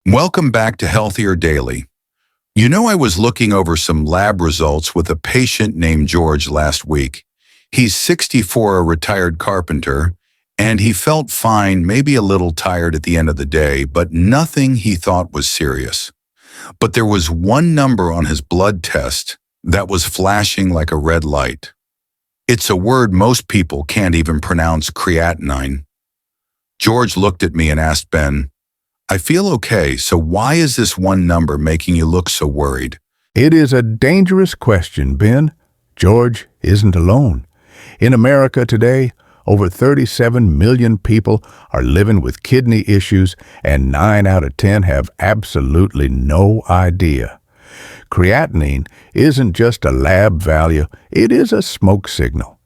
Welcome back to Healthier Daily. You know, I was looking over some lab results with a patient named George last week. He's 64, a retired carpenter, and he felt fine, maybe a little tired at the end of the day, but nothing he thought was serious. But there was one number on his blood test that was flashing like a red light. It's a word most people can't even pronounce: creatinine. George looked at me and asked Ben, "I feel okay, so why is this one number making you look so worried?" It is a dangerous question, Ben. George isn't alone. In America today, over 37 million people are living with kidney issues, and 9 out of 10 have absolutely no idea. Creatinine isn't just a lab value, it is a smoke signal.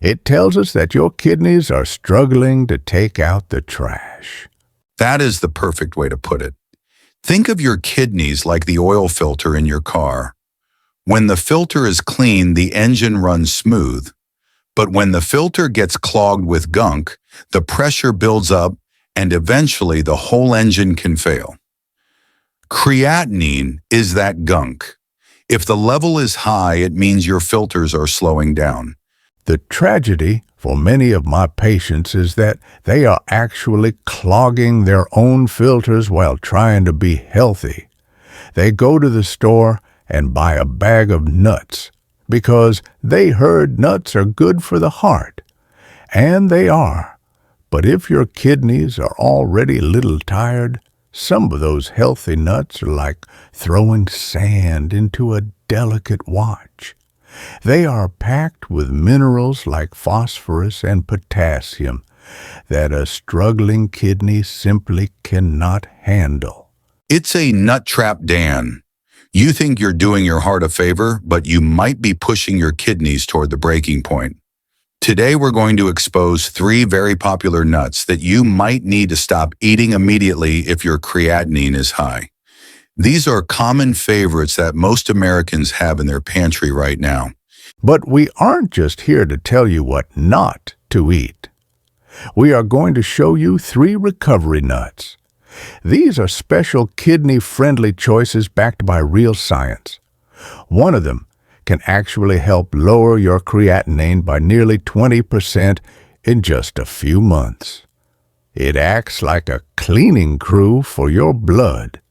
It tells us that your kidneys are struggling to take out the trash. That is the perfect way to put it. Think of your kidneys like the oil filter in your car. When the filter is clean, the engine runs smooth. But when the filter gets clogged with gunk, the pressure builds up and eventually the whole engine can fail. Creatinine is that gunk. If the level is high, it means your filters are slowing down. The tragedy for many of my patients is that they are actually clogging their own filters while trying to be healthy. They go to the store and buy a bag of nuts because they heard nuts are good for the heart. And they are. But if your kidneys are already a little tired, some of those healthy nuts are like throwing sand into a delicate watch. They are packed with minerals like phosphorus and potassium that a struggling kidney simply cannot handle. It's a nut trap, Dan. You think you're doing your heart a favor, but you might be pushing your kidneys toward the breaking point. Today we're going to expose 3 very popular nuts that you might need to stop eating immediately if your creatinine is high. These are common favorites that most Americans have in their pantry right now. But we aren't just here to tell you what not to eat. We are going to show you 3 recovery nuts. These are special kidney-friendly choices backed by real science. One of them can actually help lower your creatinine by nearly 20% in just a few months. It acts like a cleaning crew for your blood.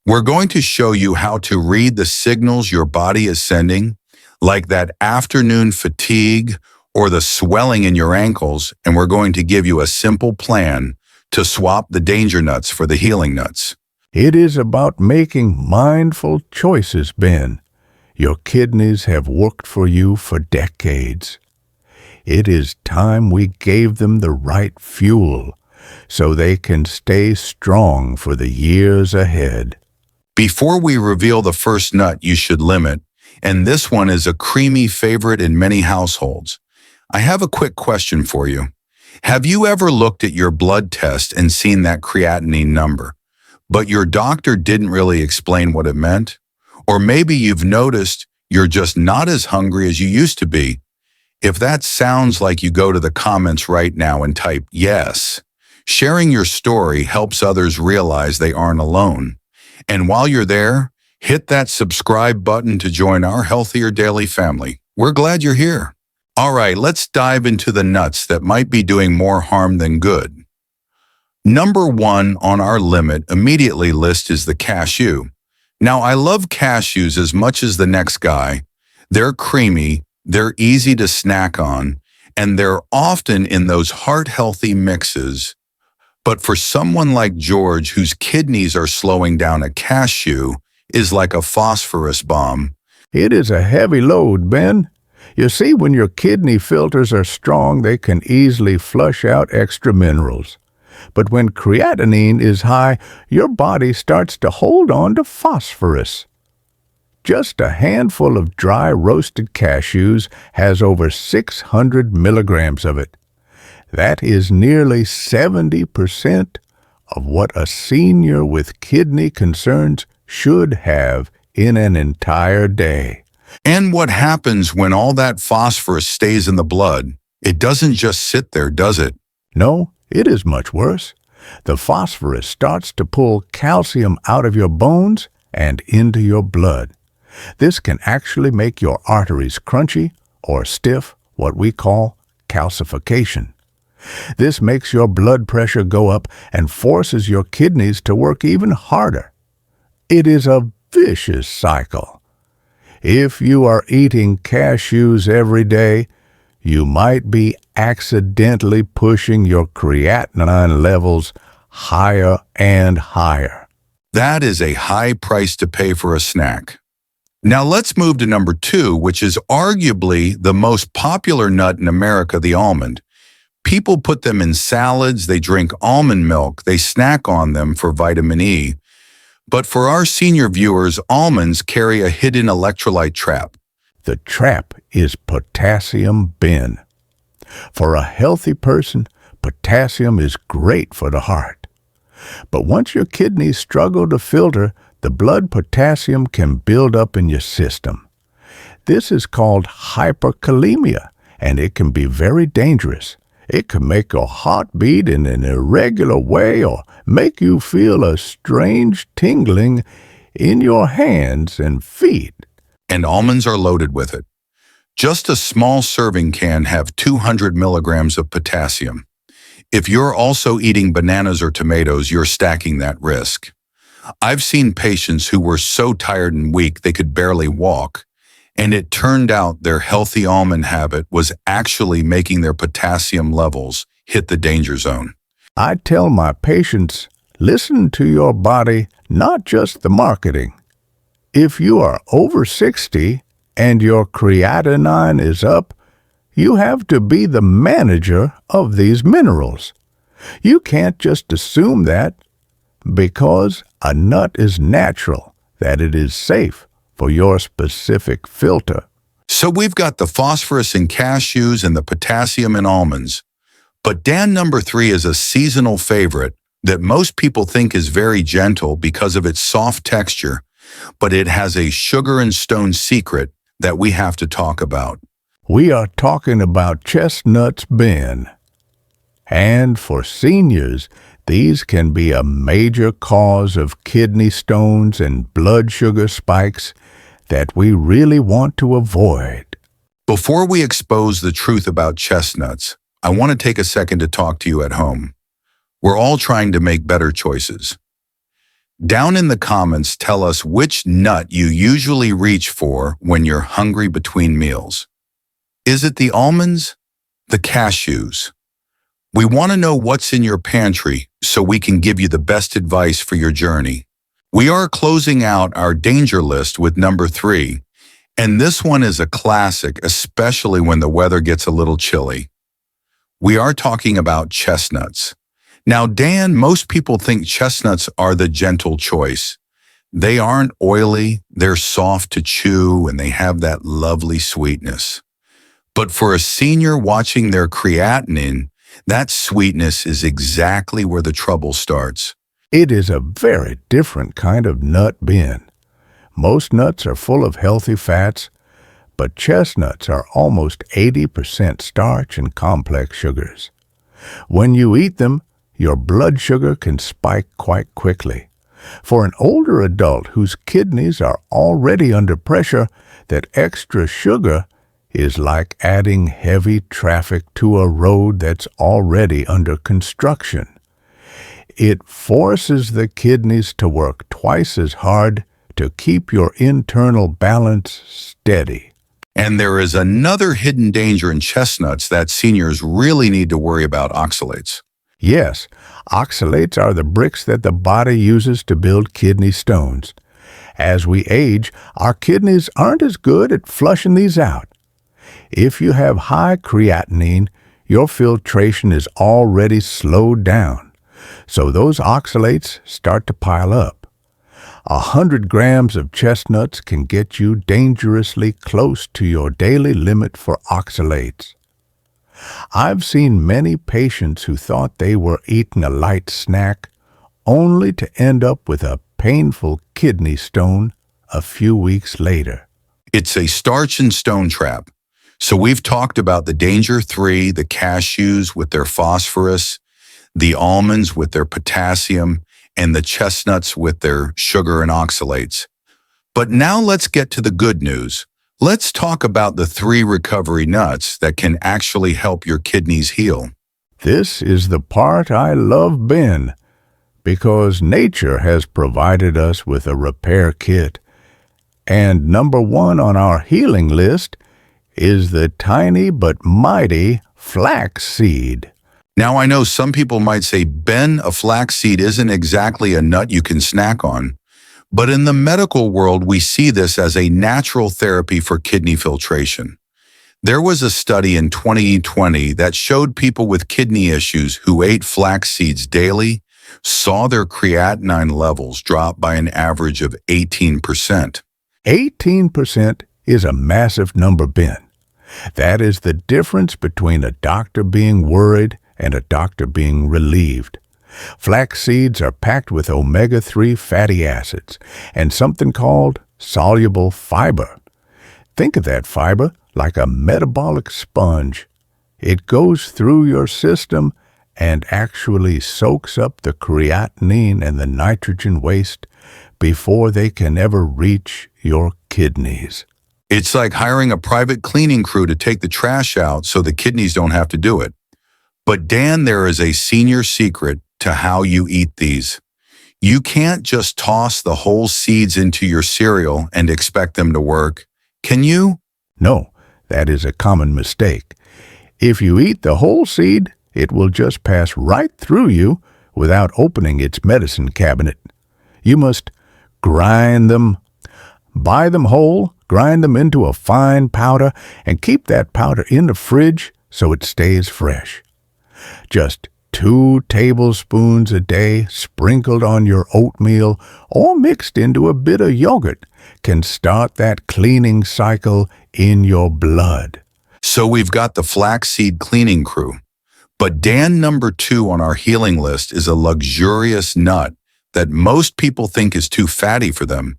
We're going to show you how to read the signals your body is sending, like that afternoon fatigue or the swelling in your ankles, and we're going to give you a simple plan to swap the danger nuts for the healing nuts. It is about making mindful choices, Ben. Your kidneys have worked for you for decades. It is time we gave them the right fuel so they can stay strong for the years ahead. Before we reveal the first nut you should limit, and this one is a creamy favorite in many households, I have a quick question for you. Have you ever looked at your blood test and seen that creatinine number, but your doctor didn't really explain what it meant? Or maybe you've noticed you're just not as hungry as you used to be. If that sounds like you, go to the comments right now and type yes. Sharing your story helps others realize they aren't alone. And while you're there, hit that subscribe button to join our Healthier Daily family. We're glad you're here. All right, let's dive into the nuts that might be doing more harm than good. Number 1 on our limit immediately list is the cashew. Now, I love cashews as much as the next guy. They're creamy, they're easy to snack on, and they're often in those heart-healthy mixes. But for someone like George, whose kidneys are slowing down, a cashew is like a phosphorus bomb. It is a heavy load, Ben. You see, when your kidney filters are strong, they can easily flush out extra minerals. But when creatinine is high, your body starts to hold on to phosphorus. Just a handful of dry roasted cashews has over 600 milligrams of it. That is nearly 70% of what a senior with kidney concerns should have in an entire day. And what happens when all that phosphorus stays in the blood? It doesn't just sit there, does it? No, it is much worse. The phosphorus starts to pull calcium out of your bones and into your blood. This can actually make your arteries crunchy or stiff, what we call calcification. This makes your blood pressure go up and forces your kidneys to work even harder. It is a vicious cycle. If you are eating cashews every day, you might be accidentally pushing your creatinine levels higher and higher. That is a high price to pay for a snack. Now let's move to number 2, which is arguably the most popular nut in America, the almond. People put them in salads, they drink almond milk, they snack on them for vitamin E. But for our senior viewers, almonds carry a hidden electrolyte trap. The trap is potassium bin. For a healthy person, potassium is great for the heart. But once your kidneys struggle to filter, the blood potassium can build up in your system. This is called hyperkalemia, and it can be very dangerous. It can make your heart beat in an irregular way or make you feel a strange tingling in your hands and feet. And almonds are loaded with it. Just a small serving can have 200 milligrams of potassium. If you're also eating bananas or tomatoes, you're stacking that risk. I've seen patients who were so tired and weak they could barely walk, and it turned out their healthy almond habit was actually making their potassium levels hit the danger zone. I tell my patients, listen to your body, not just the marketing. If you are over 60 and your creatinine is up, you have to be the manager of these minerals. You can't just assume that because a nut is natural, that it is safe for your specific filter. So we've got the phosphorus in cashews and the potassium in almonds. But Dan, number 3 is a seasonal favorite that most people think is very gentle because of its soft texture, but it has a sugar and stone secret that we have to talk about. We are talking about chestnuts, Ben. And for seniors, these can be a major cause of kidney stones and blood sugar spikes that we really want to avoid. Before we expose the truth about chestnuts, I want to take a second to talk to you at home. We're all trying to make better choices. Down in the comments, tell us which nut you usually reach for when you're hungry between meals. Is it the almonds? The cashews? We want to know what's in your pantry so we can give you the best advice for your journey. We are closing out our danger list with number 3, and this one is a classic, especially when the weather gets a little chilly. We are talking about chestnuts. Now, Dan, most people think chestnuts are the gentle choice. They aren't oily, they're soft to chew, and they have that lovely sweetness. But for a senior watching their creatinine, that sweetness is exactly where the trouble starts. It is a very different kind of nut, Ben. Most nuts are full of healthy fats, but chestnuts are almost 80% starch and complex sugars. When you eat them, your blood sugar can spike quite quickly. For an older adult whose kidneys are already under pressure, that extra sugar is like adding heavy traffic to a road that's already under construction. It forces the kidneys to work twice as hard to keep your internal balance steady. And there is another hidden danger in chestnuts that seniors really need to worry about: oxalates. Yes, oxalates are the bricks that the body uses to build kidney stones. As we age, our kidneys aren't as good at flushing these out. If you have high creatinine, your filtration is already slowed down, so those oxalates start to pile up. 100 grams of chestnuts can get you dangerously close to your daily limit for oxalates. I've seen many patients who thought they were eating a light snack only to end up with a painful kidney stone a few weeks later. It's a starch and stone trap. So we've talked about the danger 3, the cashews with their phosphorus. the almonds with their potassium, and the chestnuts with their sugar and oxalates. But now let's get to the good news. Let's talk about the 3 recovery nuts that can actually help your kidneys heal. This is the part I love, Ben, because nature has provided us with a repair kit. And number 1 on our healing list is the tiny but mighty flax seed. Now I know some people might say, Ben, a flax seed isn't exactly a nut you can snack on. But in the medical world, we see this as a natural therapy for kidney filtration. There was a study in 2020 that showed people with kidney issues who ate flax seeds daily saw their creatinine levels drop by an average of 18%. 18% is a massive number, Ben. That is the difference between a doctor being worried and a doctor being relieved. Flax seeds are packed with omega-3 fatty acids and something called soluble fiber. Think of that fiber like a metabolic sponge. It goes through your system and actually soaks up the creatinine and the nitrogen waste before they can ever reach your kidneys. It's like hiring a private cleaning crew to take the trash out so the kidneys don't have to do it. But Dan, there is a senior secret to how you eat these. You can't just toss the whole seeds into your cereal and expect them to work, can you? No, that is a common mistake. If you eat the whole seed, it will just pass right through you without opening its medicine cabinet. You must grind them. Buy them whole, grind them into a fine powder, and keep that powder in the fridge so it stays fresh. Just 2 tablespoons a day sprinkled on your oatmeal or mixed into a bit of yogurt can start that cleaning cycle in your blood. So we've got the flaxseed cleaning crew. But Dan, number 2 on our healing list is a luxurious nut that most people think is too fatty for them,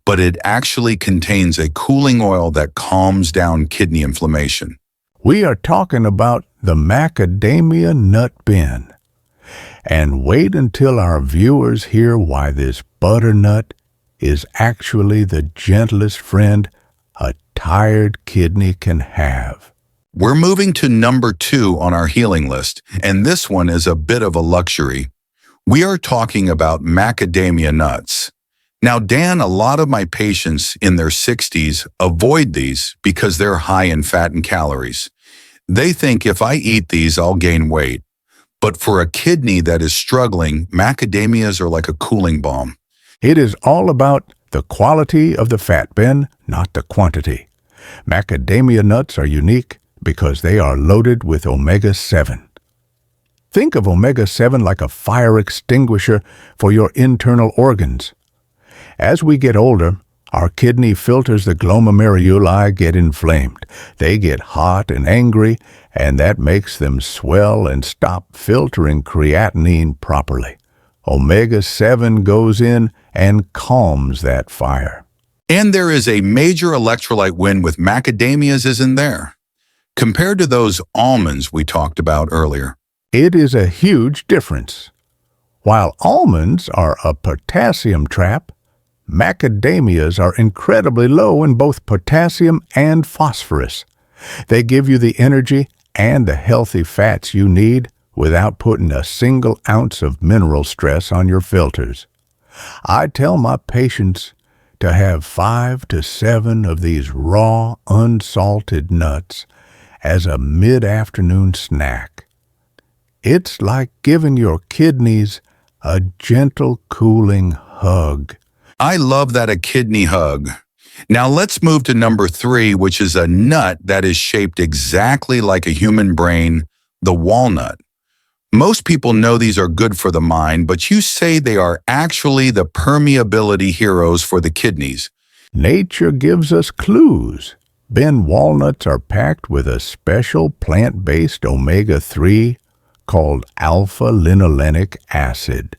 but it actually contains a cooling oil that calms down kidney inflammation. We are talking about the macadamia nut, Ben. And wait until our viewers hear why this butternut is actually the gentlest friend a tired kidney can have. We're moving to number 2 on our healing list, and this one is a bit of a luxury. We are talking about macadamia nuts. Now, Dan, a lot of my patients in their 60s avoid these because they're high in fat and calories. They think if I eat these, I'll gain weight. But for a kidney that is struggling, macadamias are like a cooling balm. It is all about the quality of the fat, Ben, not the quantity. Macadamia nuts are unique because they are loaded with omega-7. Think of omega-7 like a fire extinguisher for your internal organs. As we get older, our kidney filters, the glomeruli, get inflamed. They get hot and angry, and that makes them swell and stop filtering creatinine properly. Omega-7 goes in and calms that fire. And there is a major electrolyte win with macadamias, isn't there? Compared to those almonds we talked about earlier. It is a huge difference. While almonds are a potassium trap, macadamias are incredibly low in both potassium and phosphorus. They give you the energy and the healthy fats you need without putting a single ounce of mineral stress on your filters. I tell my patients to have 5 to 7 of these raw, unsalted nuts as a mid-afternoon snack. It's like giving your kidneys a gentle, cooling hug. I love that, a kidney hug. Now let's move to number 3, which is a nut that is shaped exactly like a human brain, the walnut. Most people know these are good for the mind, but you say they are actually the permeability heroes for the kidneys. Nature gives us clues. Ben, walnuts are packed with a special plant-based omega-3 called alpha-linolenic acid.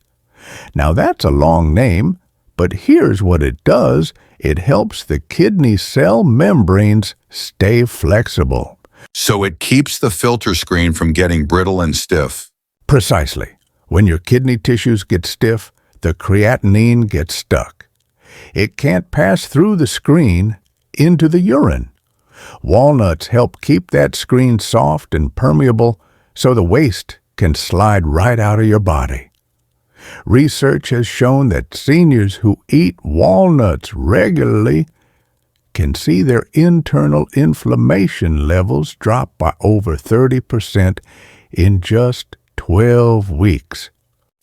Now that's a long name, but here's what it does. It helps the kidney cell membranes stay flexible. So it keeps the filter screen from getting brittle and stiff. Precisely. When your kidney tissues get stiff, the creatinine gets stuck. It can't pass through the screen into the urine. Walnuts help keep that screen soft and permeable so the waste can slide right out of your body. Research has shown that seniors who eat walnuts regularly can see their internal inflammation levels drop by over 30% in just 12 weeks.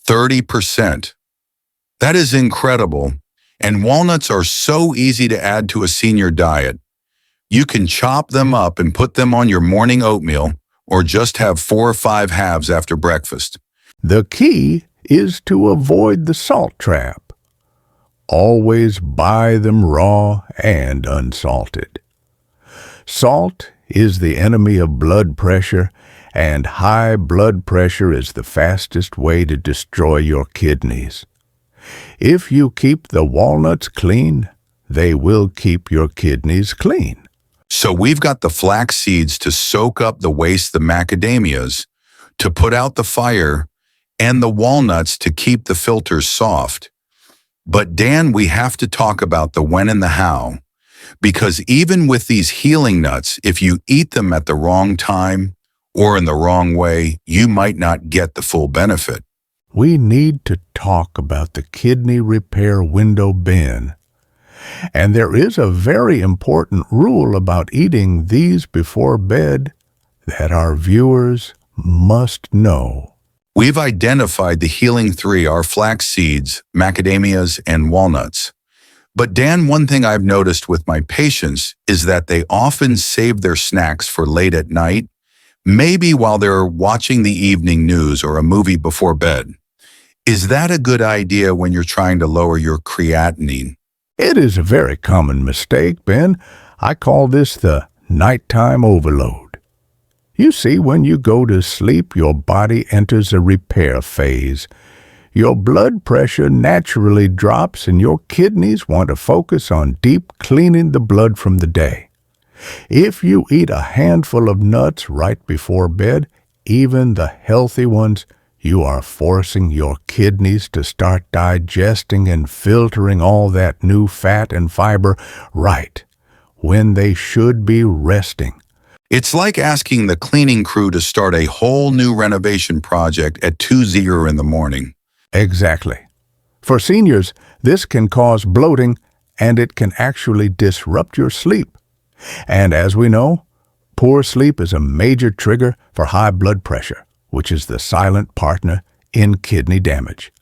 30%. That is incredible. And walnuts are so easy to add to a senior diet. You can chop them up and put them on your morning oatmeal, or just have 4 or 5 halves after breakfast. The key is to avoid the salt trap. Always buy them raw and unsalted. Salt is the enemy of blood pressure, and high blood pressure is the fastest way to destroy your kidneys. If you keep the walnuts clean, they will keep your kidneys clean. So we've got the flax seeds to soak up the waste, the macadamias to put out the fire, and the walnuts to keep the filters soft. But Dan, we have to talk about the when and the how, because even with these healing nuts, if you eat them at the wrong time or in the wrong way, you might not get the full benefit. We need to talk about the kidney repair window bin. And there is a very important rule about eating these before bed that our viewers must know. We've identified the healing 3, our flax seeds, macadamias, and walnuts. But Dan, one thing I've noticed with my patients is that they often save their snacks for late at night, maybe while they're watching the evening news or a movie before bed. Is that a good idea when you're trying to lower your creatinine? It is a very common mistake, Ben. I call this the nighttime overload. You see, when you go to sleep, your body enters a repair phase. Your blood pressure naturally drops and your kidneys want to focus on deep cleaning the blood from the day. If you eat a handful of nuts right before bed, even the healthy ones, you are forcing your kidneys to start digesting and filtering all that new fat and fiber right when they should be resting. It's like asking the cleaning crew to start a whole new renovation project at 2:00 in the morning. Exactly. For seniors, this can cause bloating and it can actually disrupt your sleep. And as we know, poor sleep is a major trigger for high blood pressure, which is the silent partner in kidney damage.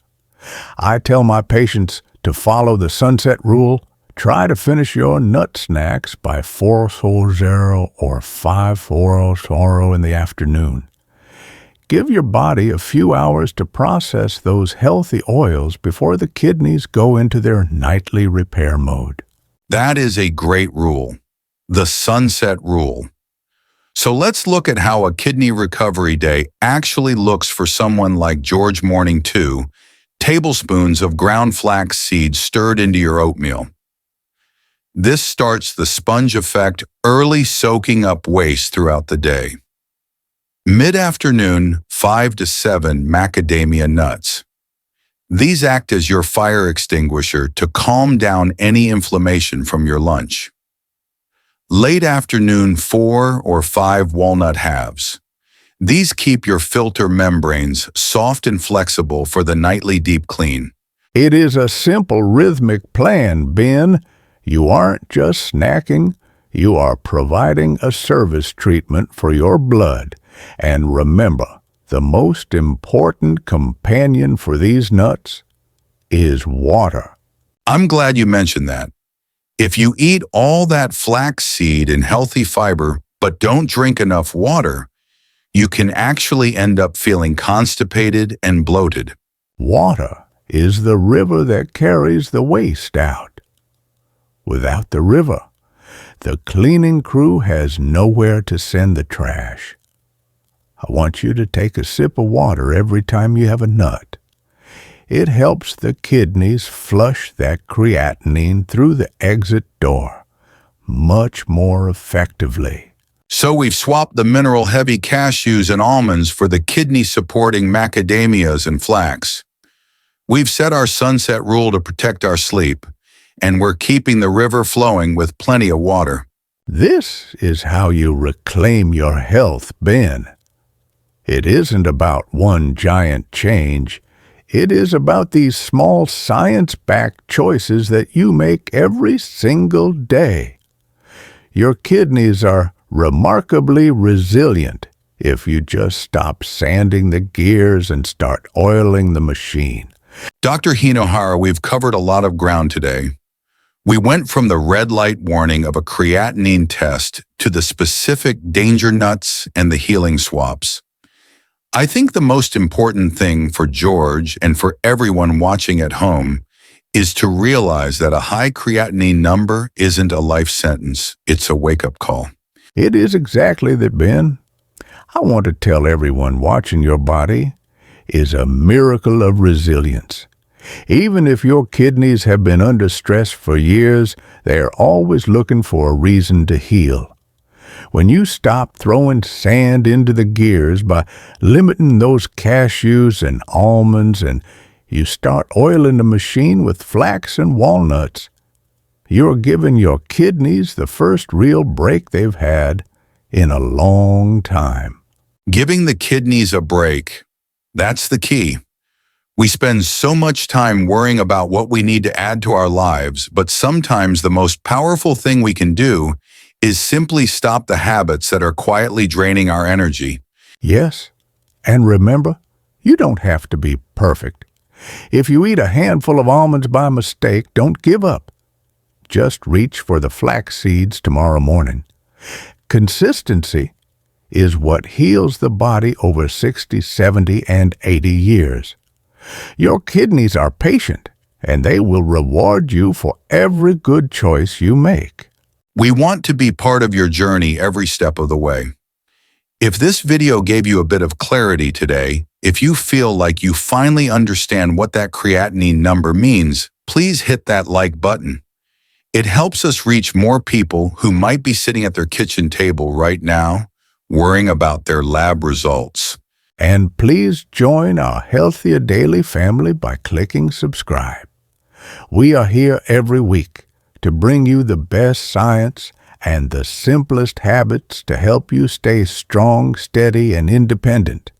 I tell my patients to follow the sunset rule. Try to finish your nut snacks by 4:00 or 5:00 in the afternoon. Give your body a few hours to process those healthy oils before the kidneys go into their nightly repair mode. That is a great rule, the sunset rule. So let's look at how a kidney recovery day actually looks for someone like George Morning 2, tablespoons of ground flax seeds stirred into your oatmeal. This starts the sponge effect, early soaking up waste throughout the day. Mid-afternoon, 5 to 7 macadamia nuts. These act as your fire extinguisher to calm down any inflammation from your lunch. Late afternoon, 4 or 5 walnut halves. These keep your filter membranes soft and flexible for the nightly deep clean. It is a simple rhythmic plan, Ben. You aren't just snacking, you are providing a service treatment for your blood. And remember, the most important companion for these nuts is water. I'm glad you mentioned that. If you eat all that flaxseed and healthy fiber, but don't drink enough water, you can actually end up feeling constipated and bloated. Water is the river that carries the waste out. Without the river, the cleaning crew has nowhere to send the trash. I want you to take a sip of water every time you have a nut. It helps the kidneys flush that creatinine through the exit door much more effectively. So we've swapped the mineral-heavy cashews and almonds for the kidney-supporting macadamias and flax. We've set our sunset rule to protect our sleep, and we're keeping the river flowing with plenty of water. This is how you reclaim your health, Ben. It isn't about one giant change. It is about these small science-backed choices that you make every single day. Your kidneys are remarkably resilient if you just stop sanding the gears and start oiling the machine. Dr. Hinohara, we've covered a lot of ground today. We went from the red light warning of a creatinine test to the specific danger nuts and the healing swaps. I think the most important thing for George and for everyone watching at home is to realize that a high creatinine number isn't a life sentence. It's a wake-up call. It is exactly that, Ben. I want to tell everyone watching your body is a miracle of resilience. Even if your kidneys have been under stress for years, they are always looking for a reason to heal. When you stop throwing sand into the gears by limiting those cashews and almonds and you start oiling the machine with flax and walnuts, you're giving your kidneys the first real break they've had in a long time. Giving the kidneys a break, that's the key. We spend so much time worrying about what we need to add to our lives, but sometimes the most powerful thing we can do is simply stop the habits that are quietly draining our energy. Yes, and remember, you don't have to be perfect. If you eat a handful of almonds by mistake, don't give up. Just reach for the flax seeds tomorrow morning. Consistency is what heals the body over 60, 70, and 80 years. Your kidneys are patient, and they will reward you for every good choice you make. We want to be part of your journey every step of the way. If this video gave you a bit of clarity today, if you feel like you finally understand what that creatinine number means, please hit that like button. It helps us reach more people who might be sitting at their kitchen table right now, worrying about their lab results. And please join our Healthier Daily family by clicking subscribe. We are here every week to bring you the best science and the simplest habits to help you stay strong, steady, and independent.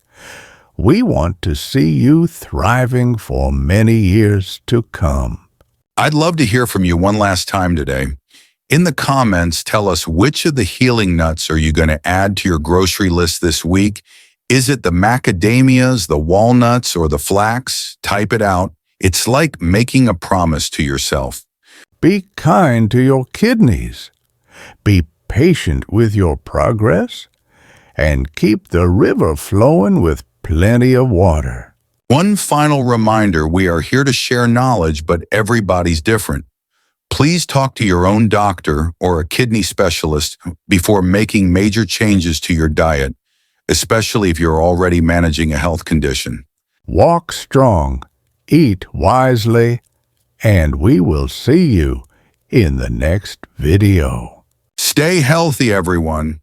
We want to see you thriving for many years to come. I'd love to hear from you one last time today. In the comments, tell us which of the healing nuts are you going to add to your grocery list this week. Is it the macadamias, the walnuts, or the flax? Type it out. It's like making a promise to yourself. Be kind to your kidneys. Be patient with your progress. And keep the river flowing with plenty of water. One final reminder, we are here to share knowledge, but everybody's different. Please talk to your own doctor or a kidney specialist before making major changes to your diet, especially if you're already managing a health condition. Walk strong, eat wisely, and we will see you in the next video. Stay healthy, everyone.